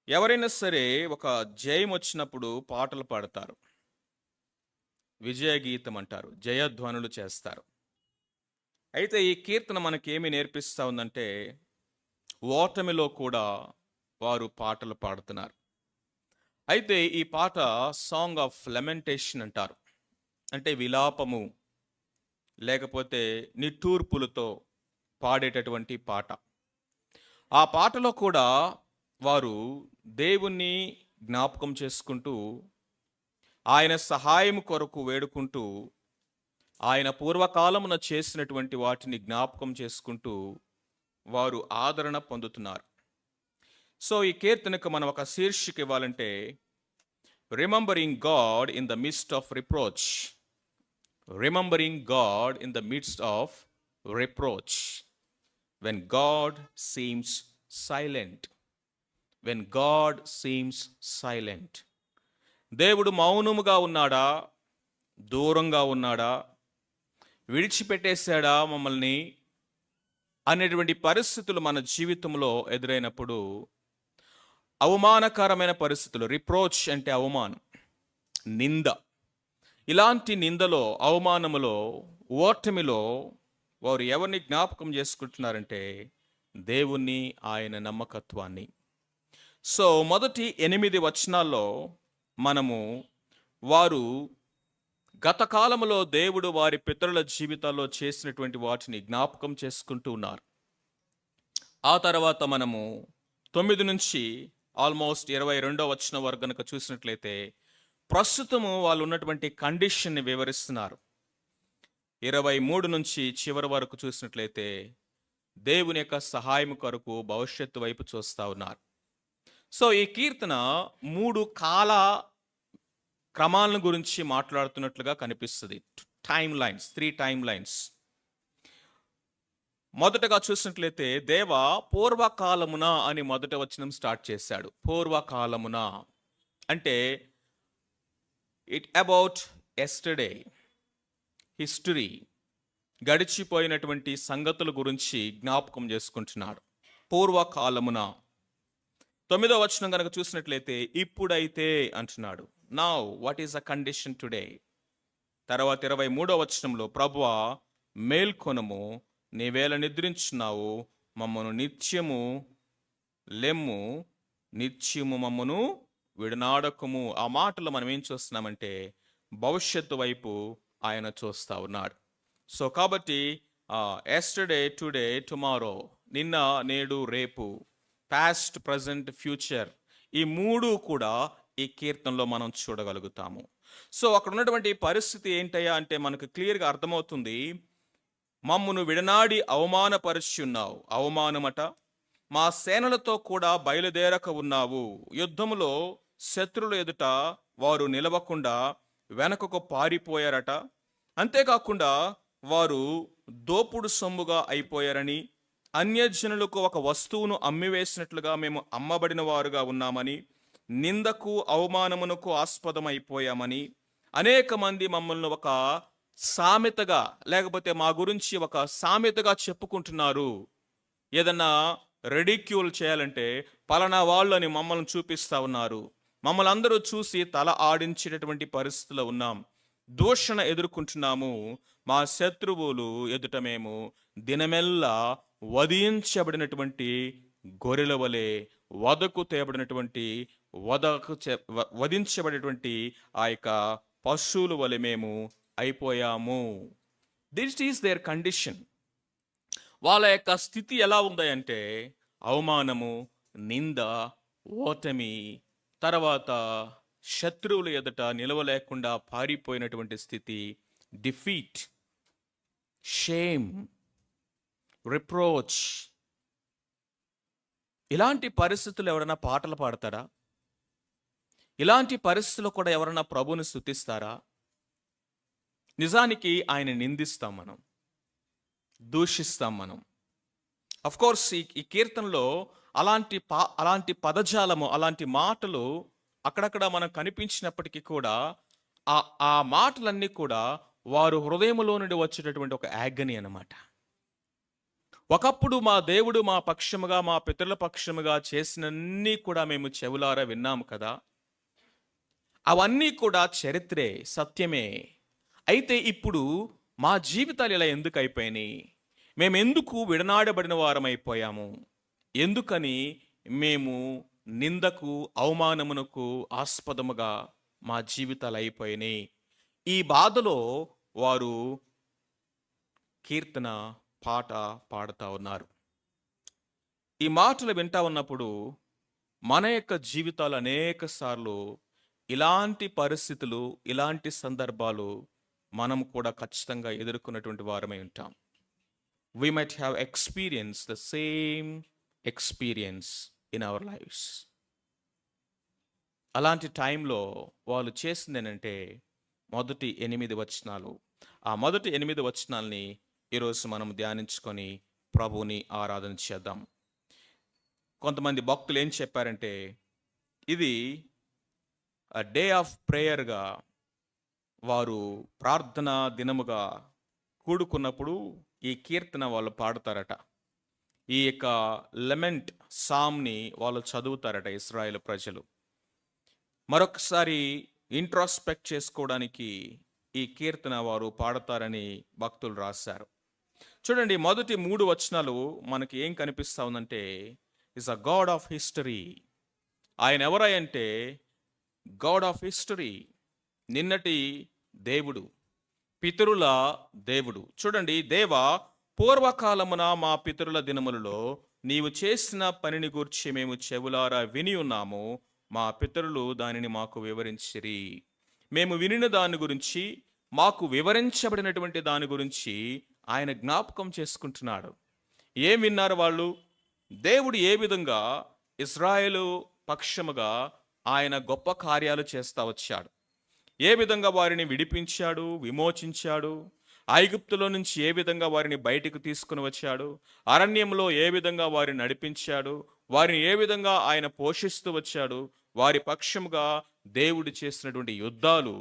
ఎవరైనా సరే ఒక జయం వచ్చినప్పుడు పాటలు పాడతారు. విజయ గీతం అంటారు. జయధ్వనులు చేస్తారు. అయితే ఈ కీర్తన మనకేమి నేర్పిస్తా ఉందంటే, ఓటమిలో కూడా వారు పాటలు పాడుతున్నారు. అయితే ఈ పాట సాంగ్ ఆఫ్ లెమెంటేషన్ అంటారు. అంటే విలాపము లేకపోతే నిట్టూర్పులతో పాడేటటువంటి పాట. ఆ పాటలో కూడా వారు దేవుణ్ణి జ్ఞాపకం చేసుకుంటూ, ఆయన సహాయం కొరకు వేడుకుంటూ, ఆయన పూర్వకాలమున చేసినటువంటి వాటిని జ్ఞాపకం చేసుకుంటూ వారు ఆదరణ పొందుతున్నారు. సో ఈ కీర్తనకు మనం ఒక శీర్షిక ఇవ్వాలంటే, remembering God in the mist of reproach. Remembering God in the midst of reproach. When God seems silent. When God seems silent. దేవుడు మౌనముగా ఉన్నాడా, దూరంగా ఉన్నాడా, విడిచిపెట్టేశాడా మమ్మల్ని అనేటువంటి పరిస్థితులు మన జీవితంలో ఎదురైనప్పుడు, అవమానకరమైన పరిస్థితులు, రిప్రోచ్ అంటే అవమానం, నింద, ఇలాంటి నిందలో, అవమానములో, ఓటమిలో వారు ఎవరిని జ్ఞాపకం చేసుకుంటున్నారంటే దేవుణ్ణి, ఆయన నమ్మకత్వాన్ని. సో మొదటి 8 వచనాల్లో మనము వారు గత కాలములో దేవుడు వారి పితరుల జీవితాల్లో చేసినటువంటి వాటిని జ్ఞాపకం చేసుకుంటూ ఉన్నారు. ఆ తర్వాత మనము 9 నుంచి ఆల్మోస్ట్ 22వ వచనం వరకు గనుక చూసినట్లయితే ప్రస్తుతము వాళ్ళు ఉన్నటువంటి కండిషన్ని వివరిస్తున్నారు. 23 నుంచి చివరి వరకు చూసినట్లయితే దేవుని యొక్క సహాయం కొరకు భవిష్యత్తు వైపు చూస్తూ ఉన్నారు. సో ఈ కీర్తన 3 కాల క్రమాలను గురించి మాట్లాడుతున్నట్లుగా కనిపిస్తుంది. 3 టైమ్ లైన్స్. మొదటగా చూసినట్లయితే దేవ పూర్వకాలమున అని మొదటి వచనం స్టార్ట్ చేశాడు. పూర్వకాలమున అంటే ఇట్ అబౌట్ ఎస్టర్డే, హిస్టరీ, గడిచిపోయినటువంటి సంగతుల గురించి జ్ఞాపకం చేసుకుంటున్నాడు. పూర్వకాలమున. 9వ వచనం కనుక చూసినట్లయితే ఇప్పుడైతే అంటున్నాడు. Now what is the condition today. తర్వాత 23వ వచనంలో ప్రభువా మేల్కొనము, నీవేళ నిద్రించున్నావు, మమ్మను నిత్యము లెమ్ము, నిత్యము మమ్మను విడనాడకము. ఆ మాటలు మనం ఏం చూస్తున్నామంటే భవిష్యత్తు వైపు ఆయన చూస్తూ ఉన్నాడు. సో కాబట్టి ఎస్టర్డే, టుడే, టుమారో, నిన్న, నేడు, రేపు, పాస్ట్, ప్రజెంట్, ఫ్యూచర్, ఈ 3 కూడా ఈ కీర్తనలో మనం చూడగలుగుతాము. సో అక్కడ ఉన్నటువంటి పరిస్థితి ఏంటయ్యా అంటే మనకు క్లియర్గా అర్థమవుతుంది. మమ్మును విడనాడి అవమానపరిచి ఉన్నావు. అవమానమట. మా సేనలతో కూడా బయలుదేరక ఉన్నావు. యుద్ధములో శత్రువుల ఎదుట వారు నిలవకుండా వెనకకు పారిపోయారట. అంతేకాకుండా వారు దోపుడు సొమ్ముగా అయిపోయారని, అన్యజనులకు ఒక వస్తువును అమ్మివేసినట్లుగా మేము అమ్మబడిన వారుగా ఉన్నామని, నిందకు అవమానమునకు ఆస్పదమైపోయామని, అనేక మంది మమ్మల్ని ఒక సామెతగా, లేకపోతే మా గురించి ఒక సామెతగా చెప్పుకుంటున్నారు. ఏదన్నా రెడిక్యూల్ చేయాలంటే పలానా వాళ్ళు అని మమ్మల్ని చూపిస్తా ఉన్నారు. మమ్మల్ని అందరూ చూసి తల ఆడించేటటువంటి పరిస్థితిలో ఉన్నాం. దూషణ ఎదుర్కొంటున్నాము. మా శత్రువులు ఎదుట మేము దినమెల్లా వధించబడినటువంటి గొర్రెల వలె, వదకు తేబడినటువంటి వధించబడినటువంటి ఆ యొక్క పశువుల వలె మేము అయిపోయాము. This is there condition. వాళ్ళ యొక్క స్థితి ఎలా ఉందంటే అవమానము, నింద, ఓటమి, తర్వాత శత్రువుల ఎదుట నిలవలేకుండా పారిపోయినటువంటి స్థితి, డిఫీట్, షేమ్, రిప్రోచ్. ఇలాంటి పరిస్థితులు ఎవరైనా పాటలు పాడతారా? ఇలాంటి పరిస్థితుల్లో కూడా ఎవరైనా ప్రభువుని స్తుతిస్తారా? నిజానికి ఆయన నిందిస్తాం, మనం దూషిస్తాం. మనం అఫ్కోర్స్ ఈ కీర్తనలో అలాంటి పదజాలము, అలాంటి మాటలు అక్కడక్కడ మనకు కనిపించినప్పటికీ కూడా ఆ మాటలన్నీ కూడా వారు హృదయములో నుండి వచ్చేటటువంటి ఒక యాగని అన్నమాట. ఒకప్పుడు మా దేవుడు మా పక్షముగా, మా పితరుల పక్షముగా చేసినన్నీ కూడా మేము చెవులారా విన్నాము కదా! అవన్నీ కూడా చరిత్రే, సత్యమే. అయితే ఇప్పుడు మా జీవితాలు ఇలా ఎందుకయిపోయినాయి? మేమెందుకు విడనాడబడిన వారమైపోయాము? ఎందుకని మేము నిందకు, అవమానమునకు ఆస్పదముగా మా జీవితాలయిపోయినాయి? ఈ బాధలో వారు కీర్తన పాట పాడుతా ఉన్నారు. ఈ మాటలు వింటా ఉన్నప్పుడు మన యొక్క జీవితాలు అనేక సార్లు ఇలాంటి పరిస్థితులు, ఇలాంటి సందర్భాలు మనం కూడా ఖచ్చితంగా ఎదుర్కొన్నటువంటి వారమై ఉంటాం. We might have experienced the same experience in our lives. అలాంటి టైంలో వాళ్ళు చేసింది ఏంటంటే మొదటి 8 వచనాలు. ఆ మొదటి 8 వచనాల్ని ఈరోజు మనం ధ్యానించుకొని ప్రభువుని ఆరాధన చేద్దాం. కొంతమంది భక్తులు ఏం చెప్పారంటే ఇది డే ఆఫ్ ప్రేయర్గా, వారు ప్రార్థనా దినముగా కూడుకున్నప్పుడు ఈ కీర్తన వాళ్ళు పాడతారట. ఈ యొక్క లెమెంట్ సామ్ని వాళ్ళు చదువుతారట ఇశ్రాయేలు ప్రజలు. మరొకసారి ఇంట్రాస్పెక్ట్ చేసుకోవడానికి ఈ కీర్తన వారు పాడతారని భక్తులు రాశారు. చూడండి, మొదటి 3 వచనాలు మనకి ఏం కనిపిస్తా ఉందంటే is a God of history. ఆయన ఎవరంటే గాడ్ ఆఫ్ హిస్టరీ, నిన్నటి దేవుడు, పితరుల దేవుడు. చూడండి, దేవా, పూర్వకాలమున మా పితరుల దినములలో నీవు చేసిన పనిని గూర్చి మేము చెవులారా విని ఉన్నాము. మా పితరులు దానిని మాకు వివరించిరి. మేము వినిన దాని గురించి, మాకు వివరించబడినటువంటి దాని గురించి ఆయన జ్ఞాపకం చేసుకుంటున్నాడు. ఏం విన్నారు వాళ్ళు? దేవుడు ఏ విధంగా ఇశ్రాయేలు పక్షముగా ఆయన గొప్ప కార్యాలు చేస్తా వచ్చాడు, ఏ విధంగా వారిని విడిపించాడు, విమోచించాడు, ఐగుప్తులో నుంచి ఏ విధంగా వారిని బయటకు తీసుకుని వచ్చాడు, అరణ్యంలో ఏ విధంగా వారిని నడిపించాడు, వారిని ఏ విధంగా ఆయన పోషిస్తూ వచ్చాడు, వారి పక్షముగా దేవుడు చేసినటువంటి యుద్ధాలు,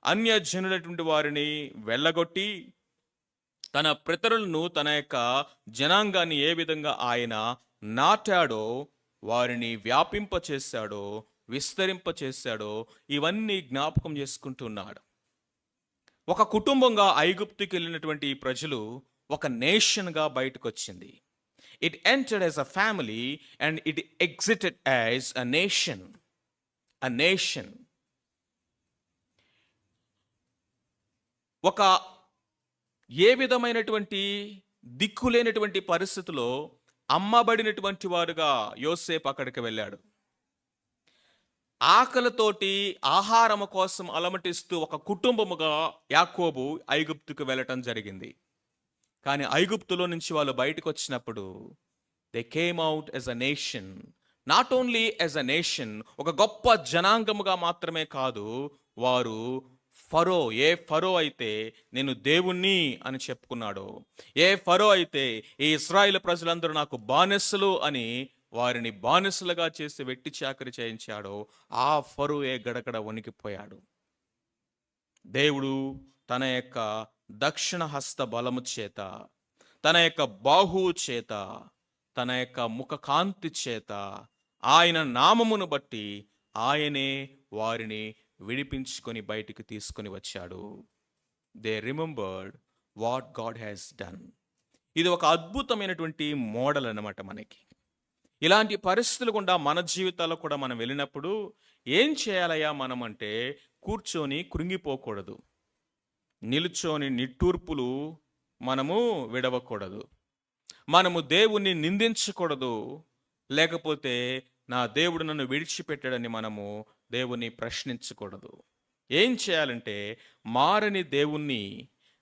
అన్యజనులైనటువంటి వారిని వెళ్ళగొట్టి తన పితరులను, తన యొక్క జనాంగాన్ని ఏ విధంగా ఆయన నాటాడో, వారిని వ్యాపింపచేశాడో, విస్తరింపచేశాడో, ఇవన్నీ జ్ఞాపకం చేసుకుంటున్నాడు. ఒక కుటుంబంగా ఐగుప్తుకి వెళ్ళినటువంటి ఈ ప్రజలు ఒక నేషన్గా బయటకు వచ్చింది. It entered as a family and it exited as a nation. A nation. ఒక ఏ విధమైనటువంటి దిక్కులేనటువంటి పరిస్థితిలో అమ్మబడినటువంటి వారుగా యోసేపు అక్కడికి వెళ్ళాడు. ఆకలితోటి ఆహారము కోసం అలమటిస్తూ ఒక కుటుంబముగా యాకోబు ఐగుప్తుకు వెళ్ళటం జరిగింది. కానీ ఐగుప్తులో నుంచి వాళ్ళు బయటకు వచ్చినప్పుడు they came out as a nation. Not only as a nation, ఒక గొప్ప జనాంగముగా మాత్రమే కాదు, వారు ఫరో, ఏ ఫరో అయితే నేను దేవుణ్ణి అని చెప్పుకున్నాడో, ఏ ఫరో అయితే ఈ ఇశ్రాయేలు ప్రజలందరూ నాకు బానిసలు అని వారిని బానిసలుగా చేసి వెట్టి చాకరీ చేయించాడో, ఆ ఫరోయే గడగడ వణికిపోయాడు. దేవుడు తన యొక్క దక్షిణ హస్త బలము చేత, తన యొక్క బాహువు చేత, తన యొక్క ముఖ కాంతి చేత, ఆయన నామమును బట్టి ఆయనే వారిని విడిపించుకొని బయటికి తీసుకొని వచ్చాడు. They remembered what God has done. ఇది ఒక అద్భుతమైనటువంటి మోడల్ అన్నమాట మనకి. ఇలాంటి పరిస్థితులు గుండా మన జీవితాల్లో కూడా మనం వెళ్ళినప్పుడు ఏం చేయాలయ్యా మనం అంటే, కూర్చొని కృంగిపోకూడదు, నిలుచొని నిట్టూర్పులు మనము విడవకూడదు, మనము దేవుణ్ణి నిందించకూడదు, లేకపోతే నా దేవుడు నన్ను విడిచిపెట్టాడని మనము దేవుణ్ణి ప్రశ్నించకూడదు. ఏం చేయాలంటే మారని దేవుణ్ణి,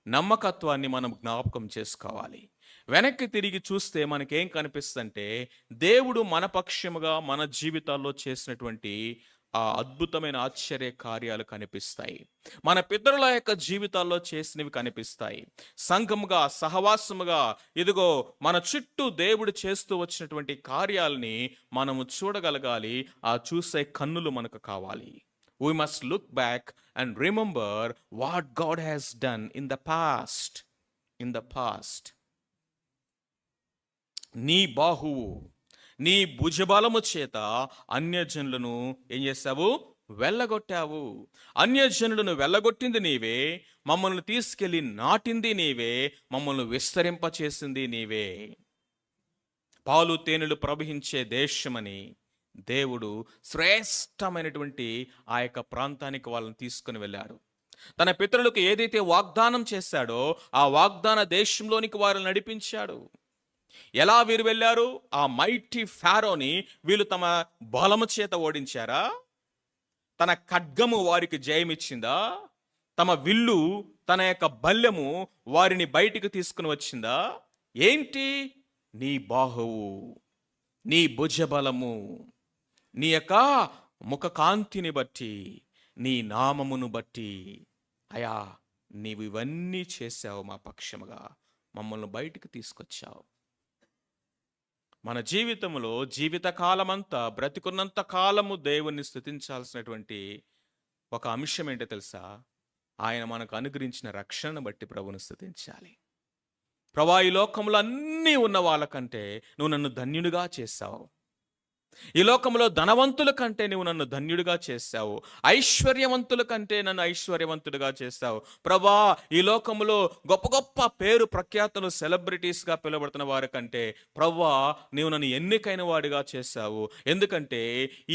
నమ్మకత్వాన్ని మనం జ్ఞాపకం చేసుకోవాలి. వెనక్కి తిరిగి చూస్తే మనకేం కనిపిస్తుందంటే దేవుడు మన పక్షముగా మన జీవితాల్లో చేసినటువంటి ఆ అద్భుతమైన ఆశ్చర్య కార్యాలు కనిపిస్తాయి. మన పితరుల యొక్క జీవితాల్లో చేసినవి కనిపిస్తాయి. సంఘముగా, సహవాసముగా, ఇదిగో మన చుట్టూ దేవుడు చేస్తూ వచ్చినటువంటి కార్యాలని మనము చూడగలగాలి. ఆ చూసే కన్నులు మనకు కావాలి. We must look back and remember what God has done in the past. In the past. నీ బాహువు, నీ భుజబలము చేత అన్యజనులను ఏం చేశావు? వెళ్ళగొట్టావు. అన్యజనులను వెళ్ళగొట్టింది నీవే, మమ్మల్ని తీసుకెళ్లి నాటింది నీవే, మమ్మల్ని విస్తరింపచేసింది నీవే. పాలు తేనెలు ప్రవహించే దేశమని దేవుడు శ్రేష్టమైనటువంటి ఆ యొక్క ప్రాంతానికి వాళ్ళని తీసుకుని వెళ్ళాడు. తన పితరులకు ఏదైతే వాగ్దానం చేశాడో ఆ వాగ్దాన దేశంలోనికి వారిని నడిపించాడు. ఎలా వీరు వెళ్ళారు? ఆ మైటీ ఫారోని వీళ్ళు తమ బలము చేత ఓడించారా? తన ఖడ్గము వారికి జయమిచ్చిందా? తమ విల్లు, తన యొక్క బల్యము వారిని బయటికి తీసుకుని వచ్చిందా? ఏంటి? నీ బాహువు, నీ భుజబలము, నీ యొక్క ముఖ కాంతిని బట్టి, నీ నామమును బట్టి, అయా నీవు ఇవన్నీ చేశావు. మా పక్షముగా మమ్మల్ని బయటికి తీసుకొచ్చావు. మన జీవితంలో జీవితకాలమంతా బ్రతికున్నంత కాలము దేవుణ్ణి స్తుతించాల్సినటువంటి ఒక అంశం ఏంటో తెలుసా? ఆయన మనకు అనుగ్రహించిన రక్షణను బట్టి ప్రభువును స్తుతించాలి. ప్రభా, ఈ లోకంలో అన్నీ ఉన్న వాళ్ళకంటే నువ్వు నన్ను ధన్యుడిగా చేశావు. ఈ లోకంలో ధనవంతుల కంటే నువ్వు నన్ను ధన్యుడిగా చేశావు. ఐశ్వర్యవంతుల కంటే నన్ను ఐశ్వర్యవంతుడిగా చేశావు. ప్రభా, ఈ లోకంలో గొప్ప గొప్ప పేరు ప్రఖ్యాతులు సెలబ్రిటీస్గా పిలువబడుతున్న వారి కంటే ప్రభా నీవు నన్ను ఎన్నికైన వాడిగా చేశావు. ఎందుకంటే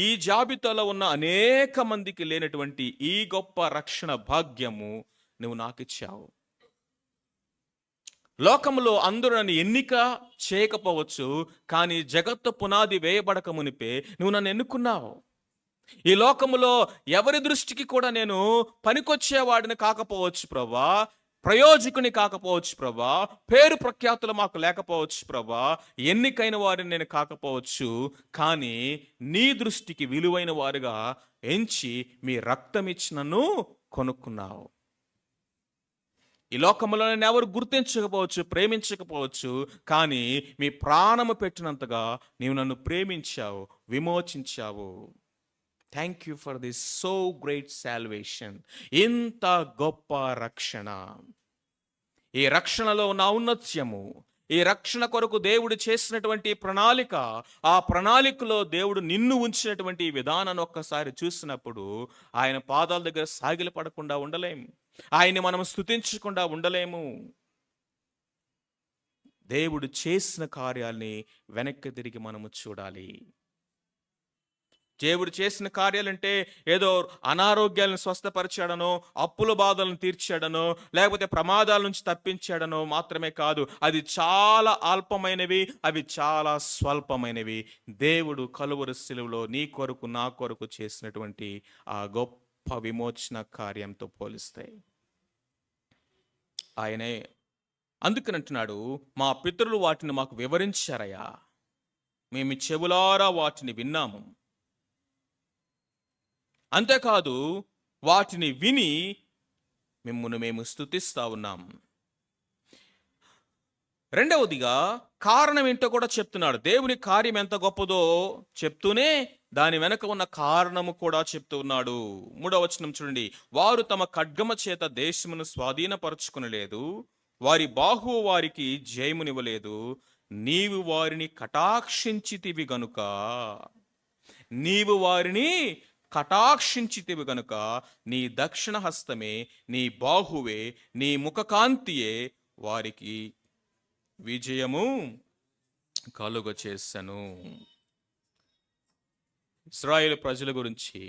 ఈ జాబితాలో ఉన్న అనేక మందికి లేనటువంటి ఈ గొప్ప రక్షణ భాగ్యము నువ్వు నాకిచ్చావు. లోకంలో అందరూ నన్ను ఎన్నిక చేయకపోవచ్చు, కానీ జగత్తు పునాది వేయబడక మునిపే నువ్వు నన్ను ఎన్నుకున్నావు. ఈ లోకములో ఎవరి దృష్టికి కూడా నేను పనికొచ్చేవాడిని కాకపోవచ్చు ప్రభా, ప్రయోజకుని కాకపోవచ్చు ప్రభా, పేరు ప్రఖ్యాతులు మాకు లేకపోవచ్చు ప్రభా, ఎన్నికైన వారిని నేను కాకపోవచ్చు, కానీ నీ దృష్టికి విలువైన వారుగా ఎంచి మీ రక్తమిచ్చి నన్ను కొనుక్కున్నావు. ఈ లోకంలో నేను ఎవరు గుర్తించకపోవచ్చు, ప్రేమించకపోవచ్చు, కానీ మీ ప్రాణము పెట్టినంతగా నీవు నన్ను ప్రేమించావు, విమోచించావు. Thank you for this so great salvation. ఇంత గొప్ప రక్షణ, ఈ రక్షణలో ఉన్న ఔన్నత్యము, ఈ రక్షణ కొరకు దేవుడు చేసినటువంటి ప్రణాళిక, ఆ ప్రణాళికలో దేవుడు నిన్ను ఉంచినటువంటి విధానాన్ని ఒక్కసారి చూసినప్పుడు ఆయన పాదాల దగ్గర సాగిల పడకుండా ఉండలేము. ఆయన్ని మనం స్తుతించకుండా ఉండలేము. దేవుడు చేసిన కార్యాల్ని వెనక్కి తిరిగి మనము చూడాలి. దేవుడు చేసిన కార్యాలంటే ఏదో అనారోగ్యాలను స్వస్థపరిచాడనో, అప్పుల బాధలను తీర్చాడనో, లేకపోతే ప్రమాదాల నుంచి తప్పించాడనో మాత్రమే కాదు. అది చాలా అల్పమైనవి, అవి చాలా స్వల్పమైనవి. దేవుడు కలువరి శిలువలో నీ కొరకు నా కొరకు చేసినటువంటి ఆ గొప్ప విమోచన కార్యంతో పోలిస్తాయి. ఆయనే అందుకని అంటున్నాడు, మా పితరులు వాటిని మాకు వివరించారయ్యా, మేము చెవులారా వాటిని విన్నాము. అంతేకాదు వాటిని విని మిమ్మును మేము స్తుతిస్తా ఉన్నాం. రెండవదిగా కారణం ఏంటో కూడా చెప్తున్నాడు. దేవుని కార్యం ఎంత గొప్పదో చెప్తూనే దాని వెనక ఉన్న కారణము కూడా చెప్తూ ఉన్నాడు. 3వ వచనం చూడండి. వారు తమ ఖడ్గమ చేత దేశమును స్వాధీనపరచుకునలేదు, వారి బాహువు వారికి జయమునివ్వలేదు. నీవు వారిని కటాక్షించితివి గనుక, నీవు వారిని కటాక్షించితివి గనుక నీ దక్షిణ హస్తమే, నీ బాహువే, నీ ముఖకాంతియే వారికి విజయము కలుగ చేసెను. ఇశ్రాయేలు ప్రజల గురించి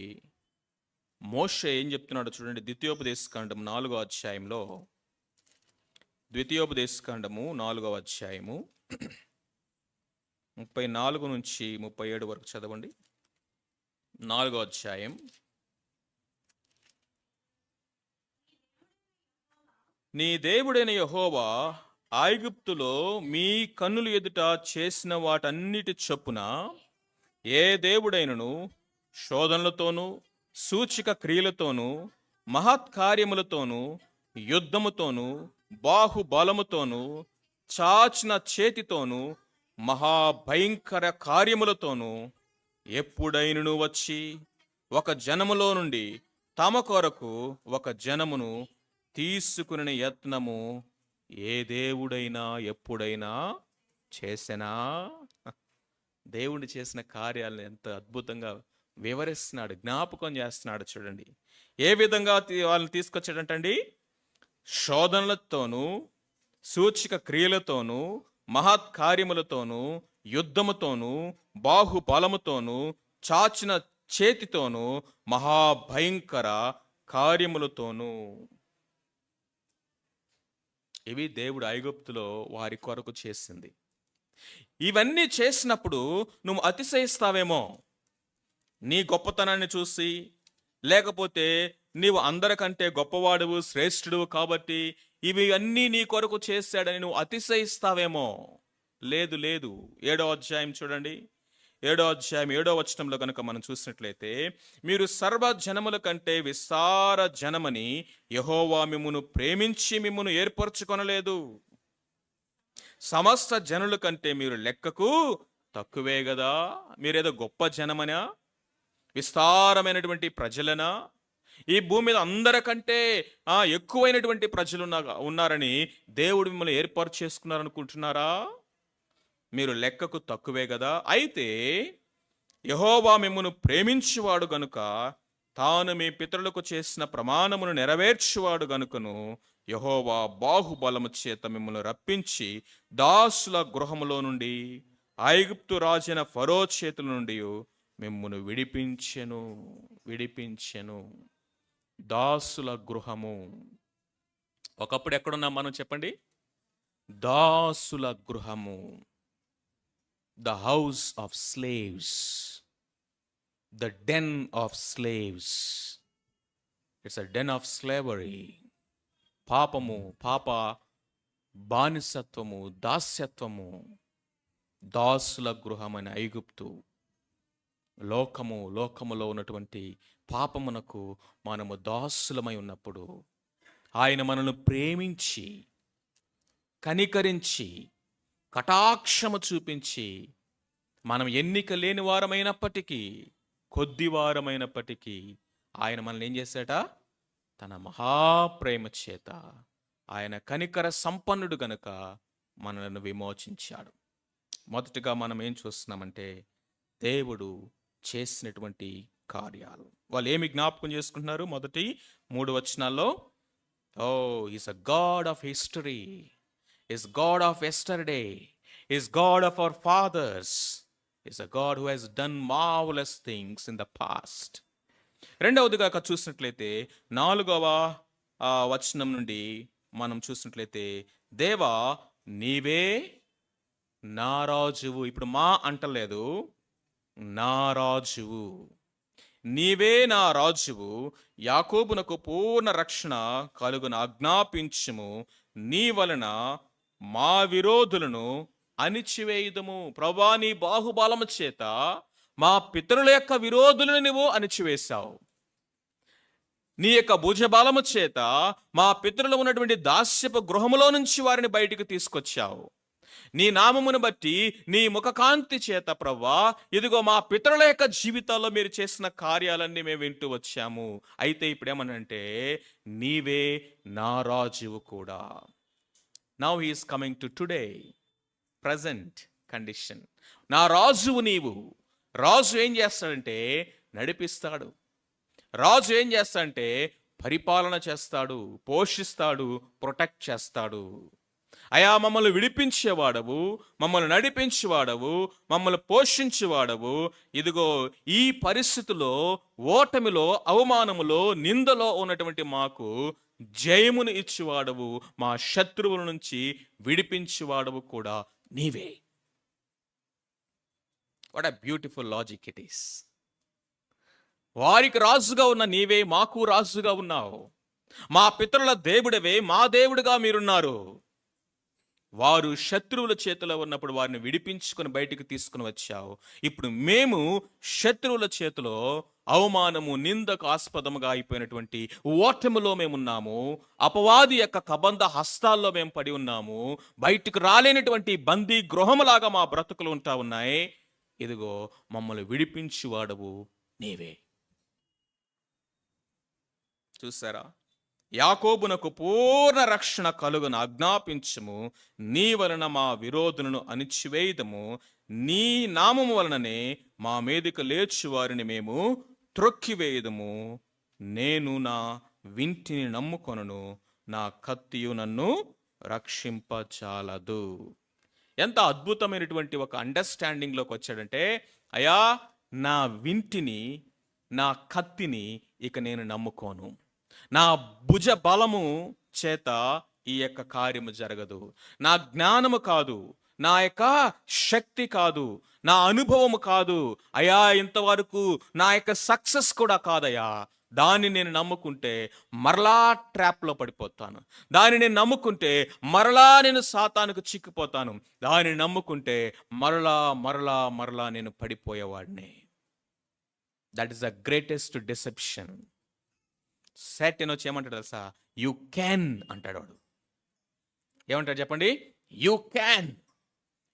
మోషే ఏం చెప్తున్నాడో చూడండి. ద్వితీయోపదేశకాండం 4వ అధ్యాయంలో, ద్వితీయోపదేశకాండము 4వ అధ్యాయము 34 నుంచి 37 వరకు చదవండి. 4వ అధ్యాయం. నీ దేవుడైన యెహోవా ఐగుప్తులో మీ కన్నుల ఎదుట చేసిన వాటన్నిటి చొప్పున ఏ దేవుడైనను శోధనలతోనూ సూచక క్రియలతోనూ మహత్కార్యములతోనూ యుద్ధముతోనూ బాహుబలముతోనూ చాచిన చేతితోనూ మహాభయంకర కార్యములతోనూ ఎప్పుడైనను వచ్చి ఒక జనములో నుండి తమ కొరకు ఒక జనమును తీసుకునే యత్నము ఏ దేవుడైనా ఎప్పుడైనా చేసెనా? దేవుడు చేసిన కార్యాలను ఎంత అద్భుతంగా వివరిస్తున్నాడు, జ్ఞాపకం చేస్తున్నాడు చూడండి. ఏ విధంగా వాళ్ళని తీసుకొచ్చాడంటండి? శోధనలతోనూ, సూచక క్రియలతోనూ, మహత్ కార్యములతోనూ, యుద్ధముతోనూ, బాహుబలముతోనూ, చాచిన చేతితోనూ, మహాభయంకర కార్యములతోనూ. ఇవి దేవుడు ఐగుప్తులో వారి కొరకు చేసింది. ఇవన్నీ చేసినప్పుడు నువ్వు అతిశయిస్తావేమో నీ గొప్పతనాన్ని చూసి, లేకపోతే నీవు అందరికంటే గొప్పవాడువు, శ్రేష్ఠుడు కాబట్టి ఇవి అన్నీ నీ కొరకు చేశాడని నువ్వు అతిశయిస్తావేమో. లేదు లేదు. 7వ అధ్యాయం చూడండి. 7వ అధ్యాయం 7వ వచనంలో కనుక మనం చూసినట్లయితే, మీరు సర్వ జనముల కంటే విస్తార జనమని యెహోవా మిమ్మును ప్రేమించి మిమ్మును ఏర్పరచుకొనలేదు. సమస్త జనుల కంటే మీరు లెక్కకు తక్కువే కదా. మీరేదో గొప్ప జనమనా, విస్తారమైనటువంటి ప్రజలనా, ఈ భూమి మీద అందరికంటే ఎక్కువైనటువంటి ప్రజలు ఉన్నారని దేవుడు మిమ్మల్ని ఏర్పాటు చేసుకున్నారనుకుంటున్నారా? మీరు లెక్కకు తక్కువే కదా. అయితే యెహోవా మిమ్మును ప్రేమించువాడు గనుక, తాను మీ పితరులకు చేసిన ప్రమాణమును నెరవేర్చువాడు గనుకను యెహోవా బాహుబలము చేత మిమ్మల్ని రప్పించి దాసుల గృహములో నుండి, ఐగుప్తు రాజైన ఫరో చేతుల నుండి మిమ్మును విడిపించెను. దాసుల గృహము. ఒకప్పుడు ఎక్కడున్నాం మనం చెప్పండి? దాసుల గృహము. The house of slaves, the den of slaves. It's a den of slavery. పాపము, పాప బానిసత్వము, దాస్యత్వము. దాసుల గృహమైన ఐగుప్తు. లోకములో ఉన్నటువంటి పాపమునకు మనము దాసులమై ఉన్నప్పుడు ఆయన మనల్ని ప్రేమించి, కనికరించి, కటాక్షము చూపించి, మనం ఎన్నిక లేని వారమైనప్పటికీ, కొద్ది వారమైనప్పటికీ ఆయన మనల్ని ఏం చేశాట? తన మహాప్రేమ చేత, ఆయన కనికర సంపన్నుడు గనుక మనల్ని విమోచించాడు. మొదటిగా మనం ఏం చూస్తున్నామంటే, దేవుడు చేసినటువంటి కార్యాలు. వాళ్ళు ఏమి జ్ఞాపకం చేసుకుంటున్నారు? మొదటి 3 వచనాల్లో, is a God of history, is God of yesterday, is God of our fathers, is a God who has done marvelous things in the past. రెండవదిగా చూసినట్లయితే 4వ వచనం నుండి మనం చూసినట్లయితే, దేవా నీవే నా రాజువు. ఇప్పుడు మా అంటలేదు, నా రాజువు, నీవే నా రాజువు. యాకోబునకు పూర్ణ రక్షణ కలుగున ఆజ్ఞాపించుము. నీ వలన మా విరోధులను అణిచివేయుదము. ప్రభువా, నీ బాహుబలము చేత మా పితరుల యొక్క విరోధులను నువ్వు అణిచివేశావు. నీ యొక్క భుజబలము చేత మా పితరులు ఉన్నటువంటి దాస్యపు గృహములో నుంచి వారిని బయటికి తీసుకొచ్చావు. నీ నామమును బట్టి, నీ ముఖకాంతి చేత ప్రభువా, ఇదిగో మా పితరుల యొక్క జీవితాల్లో మీరు చేసిన కార్యాలన్నీ మేము వింటూ వచ్చాము. అయితే ఇప్పుడేమనంటే, నీవే నా రాజువు కూడా. Now he is coming to today present condition. నా రాజువు నీవు. రాజు ఏం చేస్తాడంటే నడిపిస్తాడు. రాజు ఏం చేస్తాడంటే పరిపాలన చేస్తాడు, పోషిస్తాడు, ప్రొటెక్ట్ చేస్తాడు. అయా, మమ్మల్ని విడిపించేవాడవు, మమ్మల్ని నడిపించేవాడవు, మమ్మల్ని పోషించేవాడవు. ఇదిగో ఈ పరిస్థితిలో, ఓటమిలో, అవమానములో, నిందలో ఉన్నటువంటి మాకు జయమును ఇచ్చేవాడవు, మా శత్రువుల నుంచి విడిపించేవాడవు కూడా నీవే. What a beautiful logic it is. వారికి రాజుగా ఉన్న నీవే మాకు రాజుగా ఉన్నావు. మా పితరుల దేవుడవే మా దేవుడుగా మీరున్నారు. వారు శత్రువుల చేతిలో ఉన్నప్పుడు వారిని విడిపించుకొని బయటికి తీసుకుని వచ్చావు. ఇప్పుడు మేము శత్రువుల చేతిలో అవమానము, నిందకు ఆస్పదముగా అయిపోయినటువంటి ఓటమిలో మేమున్నాము. అపవాది యొక్క కబంధ హస్తాల్లో మేము పడి ఉన్నాము. బయటికి రాలేనటువంటి బందీ గృహములాగా మా బ్రతుకులు ఉంటా ఉన్నాయి. ఇదిగో మమ్మల్ని విడిపించువాడవు నీవే. చూసారా యాకోబునకు పూర్ణ రక్షణ కలుగును ఆజ్ఞాపించుము. నీ వలన మా విరోధులను అణిచివేయుదము. నీ నామము వలననే మా మీదకు లేచు వారిని మేము త్రొక్కివేయుదము. నేను నా వింటిని నమ్ముకొనను, నా కత్తియు నన్ను రక్షింపచాలదు. ఎంత అద్భుతమైనటువంటి ఒక అండర్స్టాండింగ్లోకి వచ్చాడంటే, అయ్యా నా వింటిని, నా కత్తిని ఇక నేను నమ్ముకోను. నా భుజ బలము చేత ఈ యొక్క కార్యము జరగదు. నా జ్ఞానము కాదు, నా యొక్క శక్తి కాదు, నా అనుభవము కాదు అయ్యా, ఇంతవరకు నా యొక్క సక్సెస్ కూడా కాదయ్యా. దాన్ని నేను నమ్ముకుంటే మరలా ట్రాప్లో పడిపోతాను. దాన్ని నేను నమ్ముకుంటే మరలా నేను సాతానుకు చిక్కిపోతాను. దాన్ని నమ్ముకుంటే మరలా మరలా మరలా నేను పడిపోయేవాడిని. That is the greatest deception. సాతాను వచ్చి ఏమంటాడు తెలుసా? యు క్యాన్ అంటాడు వాడు. ఏమంటాడు చెప్పండి? You can,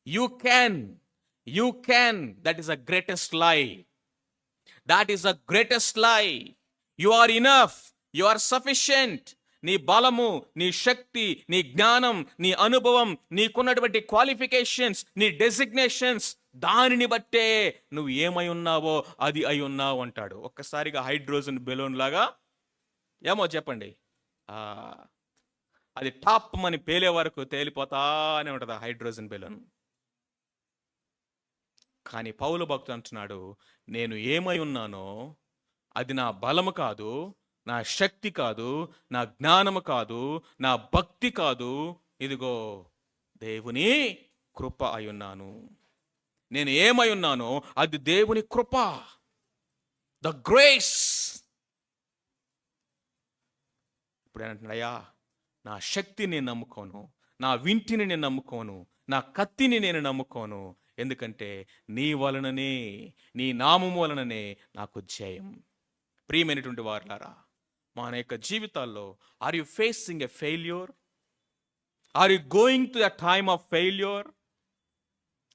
you can, you can. That is the greatest lie. That is the greatest lie. You are enough, you are sufficient. నీ బలము, నీ శక్తి, నీ జ్ఞానం, నీ అనుభవం, నీకున్నటువంటి క్వాలిఫికేషన్స్, నీ డెసిగ్నేషన్స్, దానిని బట్టే నువ్వు ఏమై ఉన్నావో అది అయి ఉన్నావు అంటాడు. ఒక్కసారిగా హైడ్రోజన్ బెలూన్ లాగా ఏమో చెప్పండి, అది టాప్ అని పేలే వరకు తేలిపోతానే ఉంటుంది ఆ హైడ్రోజన్ బెలూన్. కానీ పౌలు భక్తుడు అంటున్నాడు, నేను ఏమై ఉన్నానో అది నా బలము కాదు, నా శక్తి కాదు, నా జ్ఞానము కాదు, నా భక్తి కాదు, ఇదిగో దేవుని కృప అయి ఉన్నాను. నేను ఏమై ఉన్నానో అది దేవుని కృప, ద గ్రేస్. ఇప్పుడు ఏమంటున్నాడు? అయ్యా నా శక్తిని నేను నమ్ముకోను, నా వింటిని నేను నమ్ముకోను, నా కత్తిని నేను నమ్ముకోను. ఎందుకంటే నీ వలననే, నీ నామము వలననే నాకు జయం. ప్రియమైనటువంటి వారులారా, మన యొక్క జీవితాల్లో are you facing a failure? Are you going to the time of failure?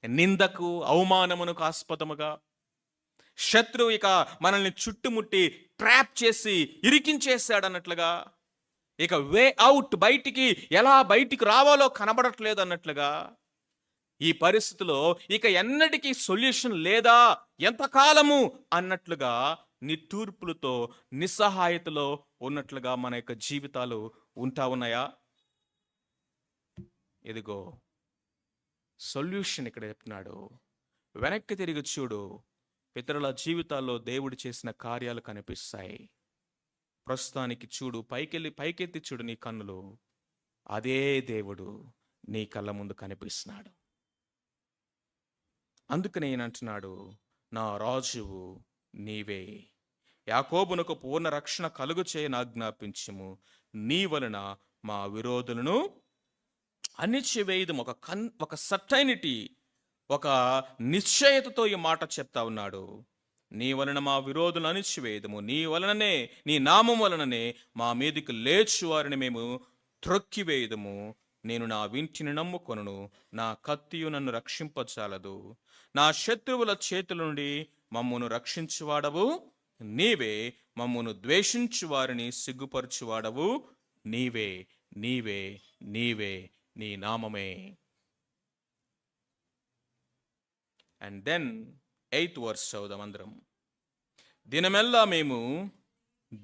నిందకు, అవమానమునకు ఆస్పదముగా శత్రువు ఇక మనల్ని చుట్టుముట్టి ట్రాప్ చేసి ఇరికించేశాడు అన్నట్లుగా, ఇక వే అవుట్, బయటికి ఎలా బయటికి రావాలో కనబడట్లేదు అన్నట్లుగా, ఈ పరిస్థితిలో ఇక ఎన్నటికీ సొల్యూషన్ లేదా, ఎంతకాలము అన్నట్లుగా నిట్టూర్పులతో, నిస్సహాయతలో ఉన్నట్లుగా మన యొక్క జీవితాలు ఉంటా ఉన్నాయా? ఇదిగో సొల్యూషన్ ఇక్కడ చెప్తున్నాడు. వెనక్కి తిరిగి చూడు, పితరుల జీవితాల్లో దేవుడు చేసిన కార్యాలు కనిపిస్తాయి. ప్రస్తుతానికి చూడు, పైకెత్తి చూడు నీ కన్నులు, అదే దేవుడు నీ కళ్ళ ముందు కనిపిస్తున్నాడు. అందుకని నేను అంటున్నాడు, నా రాజువు నీవే. యాకోబునకు పూర్ణ రక్షణ కలుగు చేయని ఆజ్ఞాపించుము. నీ వలన మా విరోధులను అణిచివేయుదుము. ఒక సర్టైనిటీ, ఒక నిశ్చయతతో ఈ మాట చెప్తా ఉన్నాడు. నీ వలన మా విరోధులను అణిచివేయుదుము. నీ వలననే, నీ నామం వలననే మా మీదికి లేచు వారిని మేము త్రొక్కివేయుదుము. నేను నా వింటిని నమ్ముకొనును, నా కత్తియు నన్ను రక్షింపచాలదు. నా శత్రువుల చేతుల నుండి మమ్మును రక్షించువాడవు నీవే, మమ్మును ద్వేషించు వారిని సిగ్గుపరచువాడవు నీవే, నీవే, నీవే, నీ నామమే. అండ్ దెన్ 8th verse చదువుదాం అందరం. దినమెల్లా మేము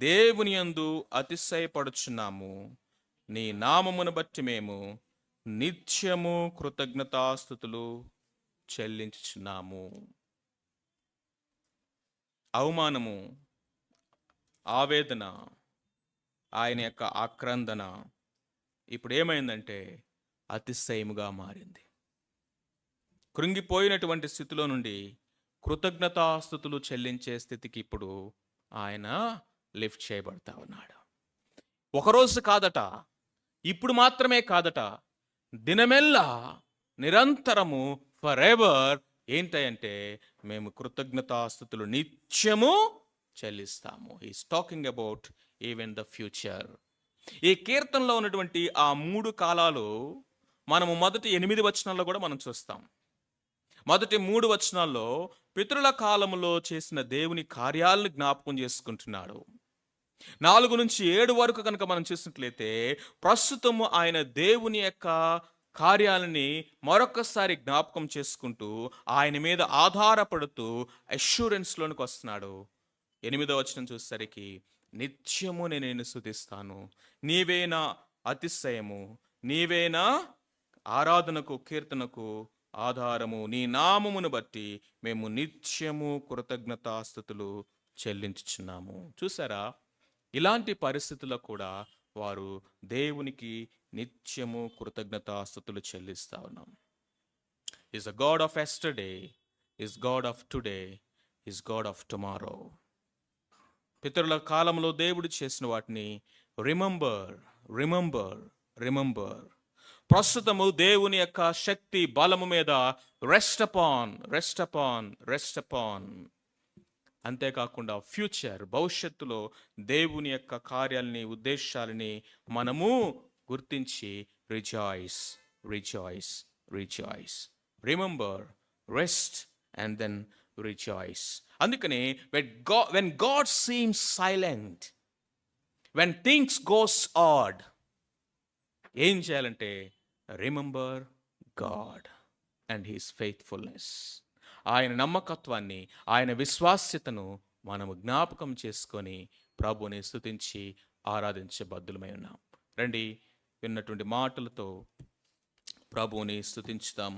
దేవుని యందు అతిశయపడుచున్నాము, నీ నామమును బట్టి మేము నిత్యము కృతజ్ఞతాస్తుతులు చెల్లించుచున్నాము. అవమానము, ఆవేదన, ఆయన యొక్క ఆక్రందన ఇప్పుడు ఏమైందంటే అతిశయముగా మారింది. కృంగిపోయినటువంటి స్థితిలో నుండి కృతజ్ఞతాస్తుతులు చెల్లించే స్థితికి ఇప్పుడు ఆయన లిఫ్ట్ చేయబడతా ఉన్నాడు. ఒకరోజు కాదట, ఇప్పుడు మాత్రమే కాదట, దినమెల్లా నిరంతరము, ఫర్ ఎవర్ ఏంటంటే మేము కృతజ్ఞతాస్తుతులు నిత్యము చెల్లిస్తాము. Is talking about even the future. ఈ కీర్తనలో ఉన్నటువంటి ఆ 3 కాలాలు మనము మొదటి 8 వచనాల్లో కూడా మనం చూస్తాం. మొదటి 3 వచనాల్లో పితరుల కాలములో చేసిన దేవుని కార్యాలను జ్ఞాపకం చేసుకుంటున్నాడు. 4-7 వరకు కనుక మనం చూసినట్లయితే ప్రస్తుతము ఆయన దేవుని యొక్క కార్యాలని మరొకసారి జ్ఞాపకం చేసుకుంటూ ఆయన మీద ఆధారపడుతూ అష్యూరెన్స్లోనికి వస్తున్నాడు. 8వ వచనం చూసేసరికి నిత్యము నేను నిన్ను స్తుతిస్తాను, నీవే నా అతిశయము, నీవే నా ఆరాధనకు కీర్తనకు ఆధారము, నీ నామమును బట్టి మేము నిత్యము కృతజ్ఞతాస్తుతులు చెల్లించుచున్నాము. చూసారా, ఇలాంటి పరిస్థితుల్లో కూడా వారు దేవునికి నిత్యము కృతజ్ఞతాస్తుతులు చెల్లిస్తా ఉన్నాం. Is a God of yesterday, is God of today, is God of tomorrow. పితరుల కాలంలో దేవుడు చేసిన వాటిని రిమెంబర్, రిమెంబర్, రిమెంబర్. ప్రస్తుతము దేవుని యొక్క శక్తి బలము మీద rest upon, rest upon, rest upon. అంతేకాకుండా ఫ్యూచర్, భవిష్యత్తులో దేవుని యొక్క కార్యాలని, ఉద్దేశాలని మనము గుర్తించి rejoice, rejoice, rejoice. Remember, rest and then rejoice. అందుకని when God seems silent, when things goes odd, ఏం చేయాలంటే remember God and his faithfulness. ఆయన నమ్మకత్వాన్ని, ఆయన విశ్వాస్యతను మనము జ్ఞాపకం చేసుకొని ప్రభుని స్తుతించి ఆరాధించే బద్దులమై ఉన్నాం. రండి, విన్నటువంటి మాటలతో ప్రభువుని స్తుతించుదాం,